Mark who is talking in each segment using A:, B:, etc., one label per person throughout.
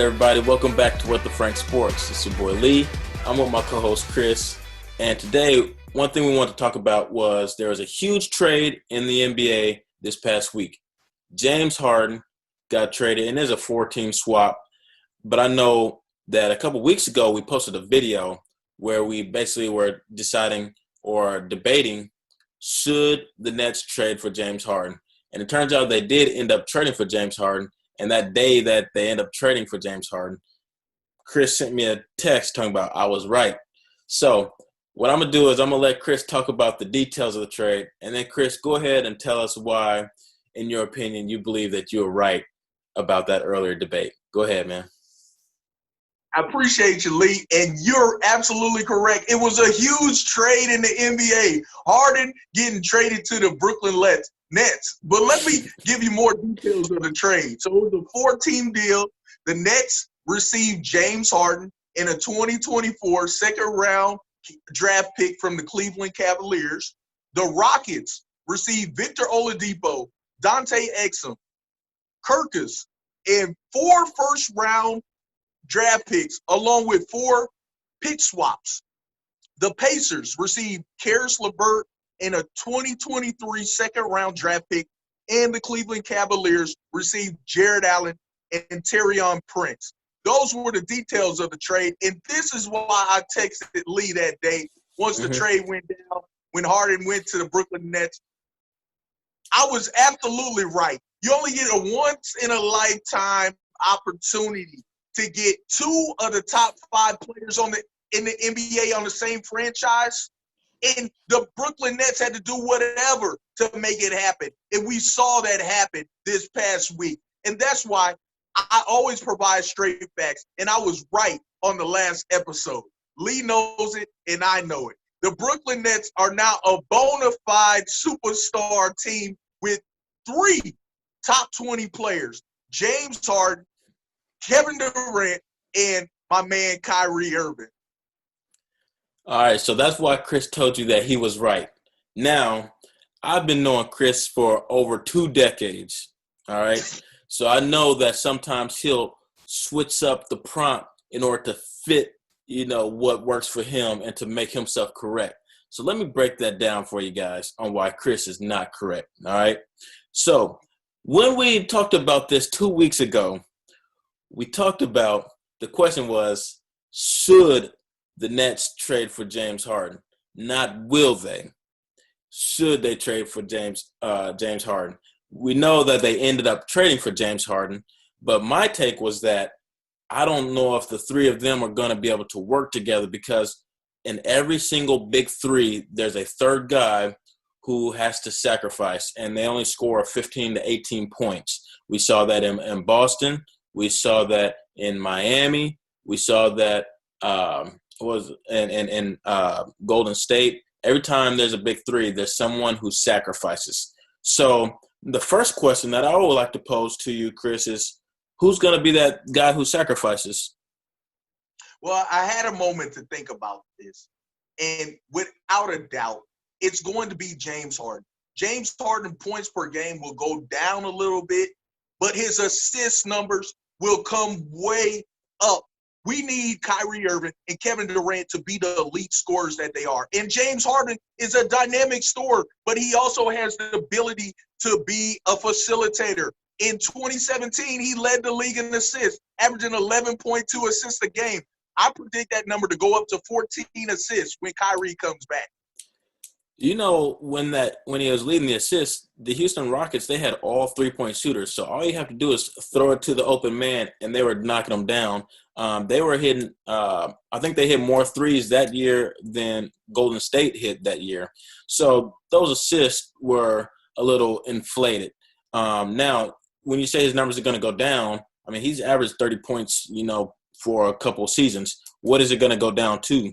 A: everybody? Welcome back to WTFrank Sports. It's your boy Lee. I'm with my co-host Chris. And today, one thing we want to talk about was there was a huge trade in the NBA this past week. James Harden got traded, and there's a 4-team swap. But I know that a couple weeks ago, we posted a video where we basically were deciding or debating, should the Nets trade for James Harden? And it turns out they did end up trading for James Harden. And that day that they end up trading for James Harden, Chris sent me a text talking about I was right. So what I'm going to do is I'm going to let Chris talk about the details of the trade. And then, Chris, go ahead and tell us why, in your opinion, you believe that you were right about that earlier debate. Go ahead, man.
B: I appreciate you, Lee, and you're absolutely correct. It was a huge trade in the NBA. Harden getting traded to the Brooklyn Nets. But let me give you more details of the trade. So it was a 4-team deal. The Nets received James Harden in a 2024 second-round draft pick from the Cleveland Cavaliers. The Rockets received Victor Oladipo, Dante Exum, Kirkus, and 4 first-round draft picks, along with 4 pick swaps. The Pacers received Karis LeVert in a 2023 second-round draft pick, and the Cleveland Cavaliers received Jared Allen and Taurean Prince. Those were the details of the trade, and this is why I texted Lee that day once the trade went down, when Harden went to the Brooklyn Nets. I was absolutely right. You only get a once-in-a-lifetime opportunity to get 2 of the top 5 players in the NBA on the same franchise. And the Brooklyn Nets had to do whatever to make it happen. And we saw that happen this past week. And that's why I always provide straight facts. And I was right on the last episode. Lee knows it, and I know it. The Brooklyn Nets are now a bona fide superstar team with 3 top 20 players: James Harden, Kevin Durant, and my man Kyrie Irving.
A: All right, so that's why Chris told you that he was right. Now, I've been knowing Chris for over 2 decades, all right? So I know that sometimes he'll switch up the prompt in order to fit, what works for him and to make himself correct. So let me break that down for you guys on why Chris is not correct, all right? So when we talked about this 2 weeks ago, we talked about, the question was, should the Nets trade for James Harden? Not will they. Should they trade for James Harden? We know that they ended up trading for James Harden, but my take was that I don't know if the 3 of them are going to be able to work together, because in every single big 3, there's a third guy who has to sacrifice, and they only score 15 to 18 points. We saw that in Boston. We saw that in Miami. We saw that in Golden State. Every time there's a big 3, there's someone who sacrifices. So the first question that I would like to pose to you, Chris, is who's going to be that guy who sacrifices?
B: Well, I had a moment to think about this, and without a doubt, it's going to be James Harden. James Harden points per game will go down a little bit, but his assist numbers will come way up. We need Kyrie Irving and Kevin Durant to be the elite scorers that they are. And James Harden is a dynamic scorer, but he also has the ability to be a facilitator. In 2017, he led the league in assists, averaging 11.2 assists a game. I predict that number to go up to 14 assists when Kyrie comes back.
A: When he was leading the assists, the Houston Rockets, they had all 3-point shooters. So all you have to do is throw it to the open man, and they were knocking them down. They were hitting I think they hit more threes that year than Golden State hit that year. So those assists were a little inflated. Now, when you say his numbers are going to go down, I mean, he's averaged 30 points, for a couple of seasons. What is it going to go down to?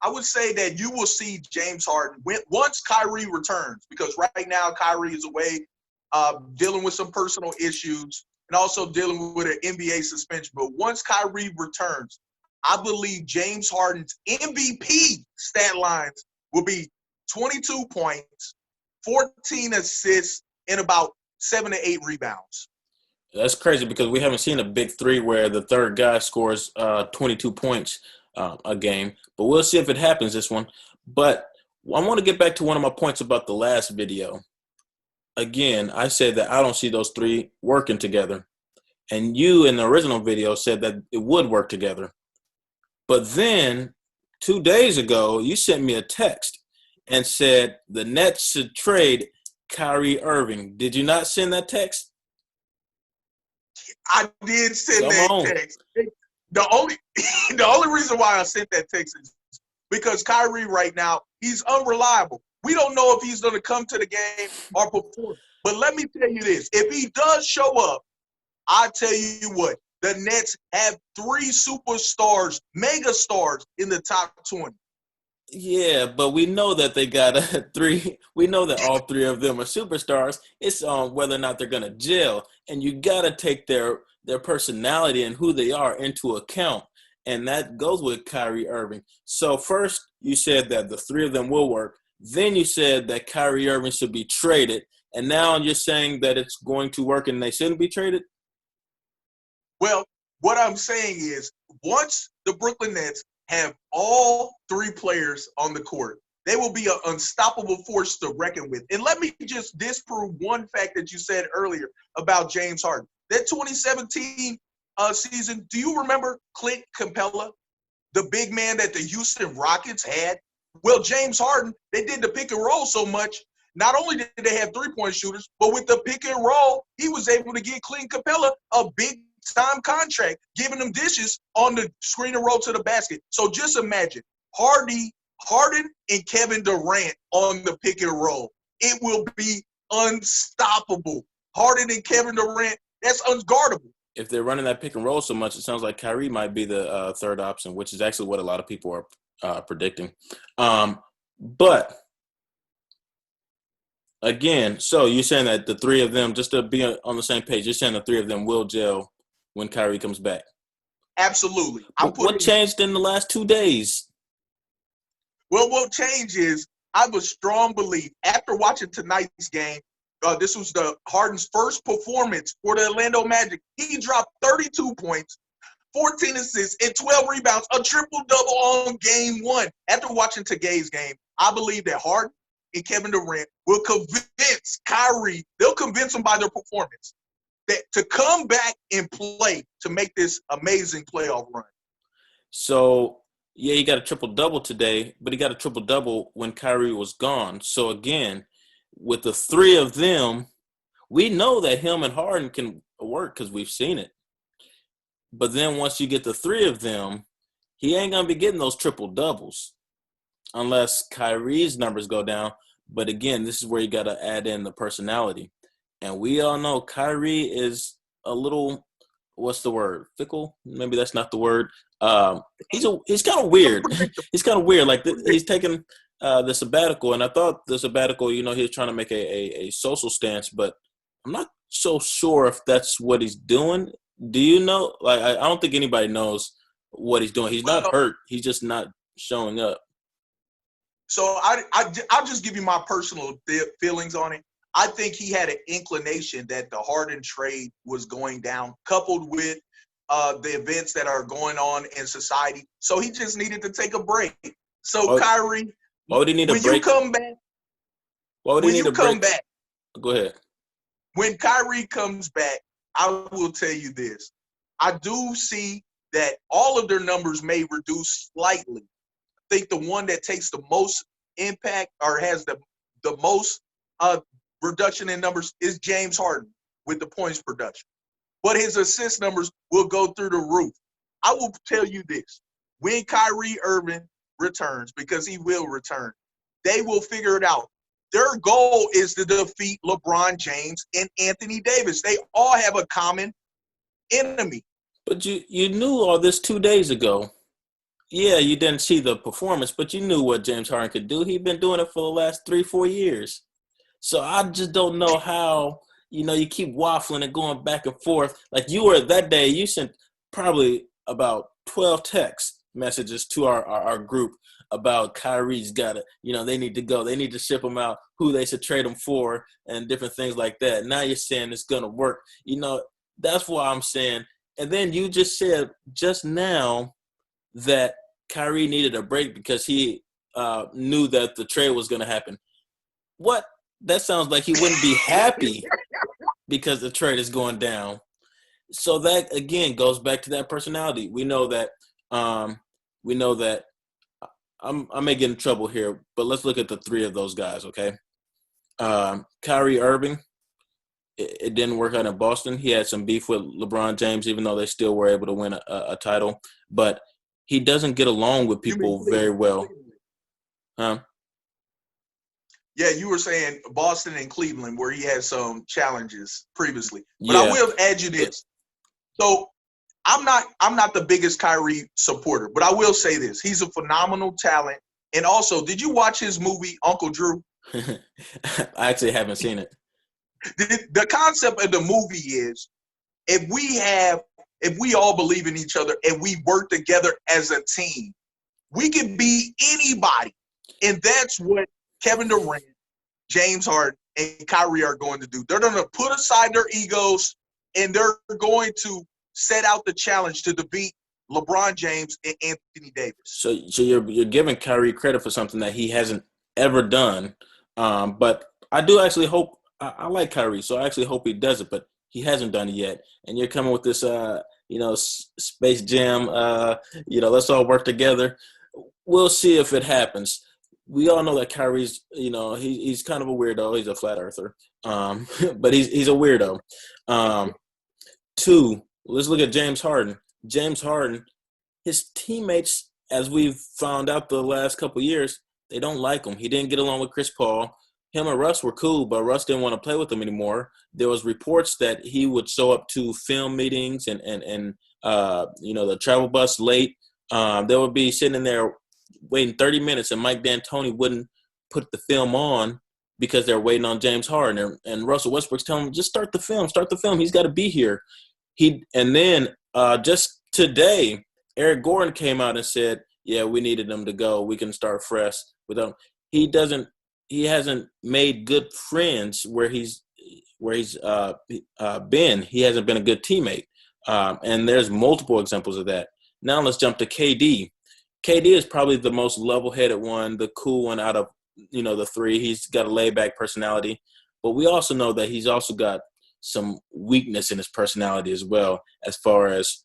B: I would say that you will see James Harden once Kyrie returns, because right now Kyrie is away dealing with some personal issues and also dealing with an NBA suspension. But once Kyrie returns, I believe James Harden's MVP stat lines will be 22 points, 14 assists, and about 7 to 8 rebounds.
A: That's crazy because we haven't seen a big three where the third guy scores 22 points a game. But we'll see if it happens this one. But I want to get back to one of my points about the last video. Again, I said that I don't see those three working together. And you in the original video said that it would work together. But then 2 days ago, you sent me a text and said the Nets should trade Kyrie Irving. Did you not send that text?
B: I did send
A: Come
B: that
A: on.
B: text. The only the only reason why I sent that text is because Kyrie right now, he's unreliable. We don't know if he's going to come to the game or perform. But let me tell you this. If he does show up, I tell you what, the Nets have three superstars, mega stars in the top 20.
A: Yeah, but we know that they got three. We know that all three of them are superstars. It's on whether or not they're gonna gel, and you gotta take their personality and who they are into account, and that goes with Kyrie Irving. So first, you said that the three of them will work. Then you said that Kyrie Irving should be traded, and now you're saying that it's going to work and they shouldn't be traded.
B: Well, what I'm saying is once the Brooklyn Nets have all three players on the court, they will be an unstoppable force to reckon with. And let me just disprove one fact that you said earlier about James Harden. That 2017 season, do you remember Clint Capella, the big man that the Houston Rockets had? Well, James Harden, they did the pick and roll so much. Not only did they have three-point shooters, but with the pick and roll, he was able to get Clint Capella a big time contract, giving them dishes on the screen and roll to the basket. So just imagine Harden and Kevin Durant on the pick and roll. It will be unstoppable. Harden and Kevin Durant, that's unguardable.
A: If they're running that pick and roll so much, it sounds like Kyrie might be the third option, which is actually what a lot of people are predicting. But again, so you're saying that the three of them, just to be on the same page, you're saying the three of them will gel when Kyrie comes back.
B: Absolutely.
A: What changed in the last 2 days?
B: Well, what changed is I have a strong belief after watching tonight's game. This was Harden's first performance for the Orlando Magic. He dropped 32 points, 14 assists, and 12 rebounds, a triple-double on game one. After watching today's game, I believe that Harden and Kevin Durant will convince Kyrie, they'll convince him by their performance, that to come back and play to make this amazing playoff run.
A: So, yeah, he got a triple-double today, but he got a triple-double when Kyrie was gone. So, again, with the three of them, we know that him and Harden can work because we've seen it. But then once you get the three of them, he ain't going to be getting those triple-doubles unless Kyrie's numbers go down. But, again, this is where you got to add in the personality. And we all know Kyrie is a little, what's the word? Fickle? Maybe that's not the word. He's kind of weird. He's kind of weird. Like he's taking the sabbatical, and I thought the sabbatical, he was trying to make a social stance, but I'm not so sure if that's what he's doing. Do you know? Like I don't think anybody knows what he's doing. He's not hurt. He's just not showing up.
B: So I'll just give you my personal feelings on it. I think he had an inclination that the Harden trade was going down, coupled with the events that are going on in society. So he just needed to take a break. So Kyrie,
A: why would he need a break?
B: When you come back,
A: why would he need a break?
B: Back,
A: go ahead.
B: When Kyrie comes back, I will tell you this. I do see that all of their numbers may reduce slightly. I think the one that takes the most impact or has the most reduction in numbers is James Harden with the points production. But his assist numbers will go through the roof. I will tell you this. When Kyrie Irving returns, because he will return, they will figure it out. Their goal is to defeat LeBron James and Anthony Davis. They all have a common enemy.
A: But you knew all this 2 days ago. Yeah, you didn't see the performance, but you knew what James Harden could do. He'd been doing it for the last 3-4 years. So I just don't know how, you keep waffling and going back and forth. Like you were that day, you sent probably about 12 text messages to our group about Kyrie's got it. They need to go. They need to ship him out, who they should trade him for, and different things like that. Now you're saying it's going to work. That's why I'm saying. And then you just said just now that Kyrie needed a break because he knew that the trade was going to happen. What? That sounds like he wouldn't be happy because the trade is going down. So that again goes back to that personality. We know that. We know that. I may get in trouble here, but let's look at the three of those guys. Okay, Kyrie Irving. It didn't work out in Boston. He had some beef with LeBron James, even though they still were able to win a title. But he doesn't get along with
B: You mean
A: people very
B: Cleveland?
A: well. Huh?
B: Yeah, you were saying Boston and Cleveland, where he had some challenges previously. But I
A: Yeah.
B: will add you this. So I'm not the biggest Kyrie supporter, but I will say this: he's a phenomenal talent. And also, did you watch his movie Uncle Drew?
A: I actually haven't seen it.
B: The concept of the movie is if we all believe in each other and we work together as a team, we can beat anybody. And that's what Kevin Durant, James Harden, and Kyrie are going to do. They're going to put aside their egos and they're going to set out the challenge to defeat LeBron James and Anthony Davis.
A: So you're giving Kyrie credit for something that he hasn't ever done. But I do actually hope I like Kyrie, so I actually hope he does it. But he hasn't done it yet. And you're coming with this, Space Jam. Let's all work together. We'll see if it happens. We all know that Kyrie's, he's kind of a weirdo. He's a flat earther, but he's a weirdo. Two, let's look at James Harden. James Harden, his teammates, as we've found out the last couple of years, they don't like him. He didn't get along with Chris Paul. Him and Russ were cool, but Russ didn't want to play with him anymore. There was reports that he would show up to film meetings and the travel bus late. They would be sitting in there waiting 30 minutes, and Mike D'Antoni wouldn't put the film on because they're waiting on James Harden. And Russell Westbrook's telling him, just start the film. He's got to be here. Just today, Eric Gordon came out and said, yeah, we needed him to go. We can start fresh without him. He hasn't made good friends where he's been. He hasn't been a good teammate. And there's multiple examples of that. Now let's jump to KD. KD is probably the most level-headed one, the cool one out of, the three. He's got a laid-back personality. But we also know that he's also got some weakness in his personality as well, as far as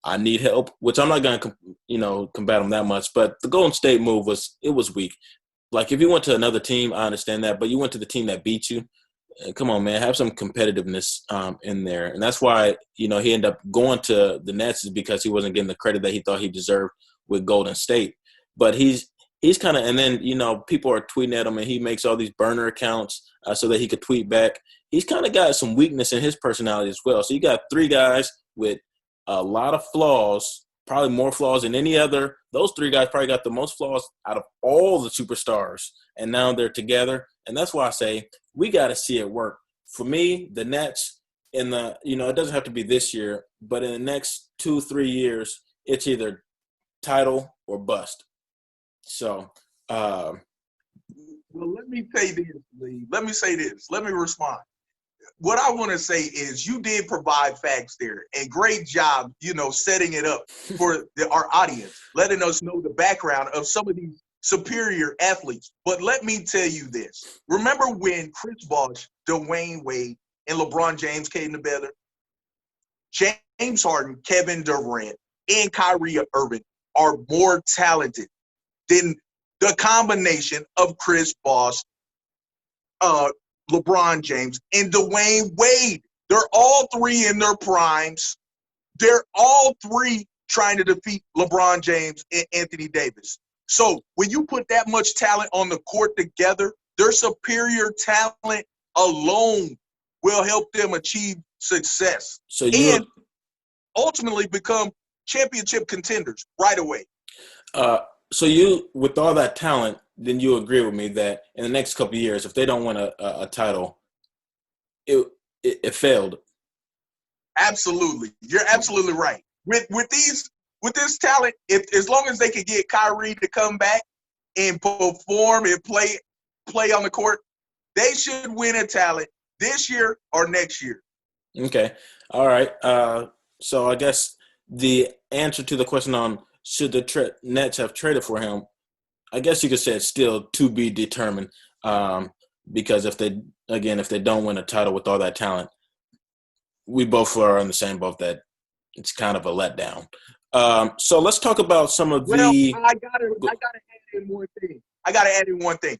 A: I need help, which I'm not going to, combat him that much. But the Golden State move was weak. Like, if you went to another team, I understand that. But you went to the team that beat you. Come on, man, have some competitiveness in there. And that's why, he ended up going to the Nets, is because he wasn't getting the credit that he thought he deserved with Golden State. But he's kind of – and then, people are tweeting at him, and he makes all these burner accounts so that he could tweet back. He's kind of got some weakness in his personality as well. So you got three guys with a lot of flaws, probably more flaws than any other. Those three guys probably got the most flaws out of all the superstars, and now they're together. And that's why I say we got to see it work. For me, the Nets in the it doesn't have to be this year, but in the next 2-3 years, it's either title or bust. So,
B: well, let me say this, Lee. Let me say this. Let me respond. What I want to say is you did provide facts there, and great job, setting it up for our audience, letting us know the background of some of these superior athletes. But let me tell you this. Remember when Chris Bosh, Dwayne Wade, and LeBron James came together? James Harden, Kevin Durant, and Kyrie Irving are more talented than the combination of Chris Bosh, LeBron James, and Dwayne Wade. They're all three in their primes. They're all three trying to defeat LeBron James and Anthony Davis. So when you put that much talent on the court together, their superior talent alone will help them achieve success and ultimately become championship contenders right away.
A: So you, with all that talent, then you agree with me that in the next couple of years, if they don't win a title, it failed.
B: Absolutely, you're absolutely right. With this talent, if as long as they can get Kyrie to come back and perform and play on the court, they should win a talent this year or next year.
A: Okay. All right. So I guess the answer to the question on should the Nets have traded for him, I guess you could say it's still to be determined. Um, because if they don't win a title with all that talent, we both are on the same boat that it's kind of a letdown. So let's talk about some of
B: Well,
A: the.
B: I gotta add in one thing. I gotta add in one thing.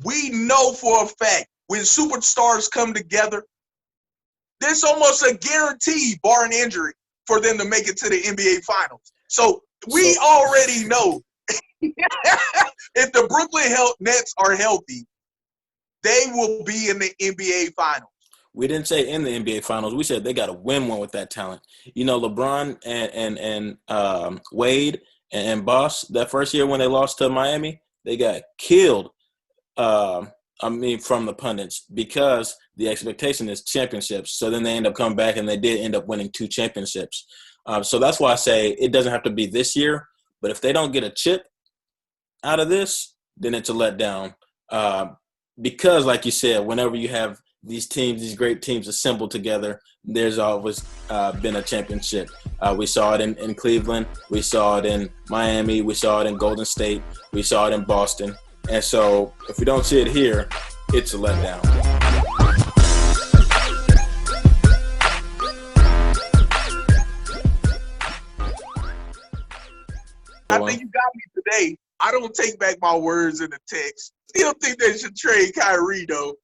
B: We know for a fact when superstars come together, there's almost a guarantee, barring injury, for them to make it to the NBA Finals. So we
A: So
B: already know if the Brooklyn Nets are healthy, they will be in the NBA Finals.
A: we didn't say in the NBA Finals. We said they got to win one with that talent. You know, LeBron and Wade and Boss that first year when they lost to Miami, they got killed. From the pundits because the expectation is championships. So then they end up coming back and they did end up winning 2 championships. So that's why I say it doesn't have to be this year. But if they don't get a chip out of this, then it's a letdown. Because, like you said, whenever you have these teams, these great teams assembled together, there's always been a championship. We saw it in Cleveland. We saw it in Miami. We saw it in Golden State. We saw it in Boston. And so if we don't see it here, it's a letdown.
B: I think you got me today. I don't take back my words in the text. Still think they should trade Kyrie, though.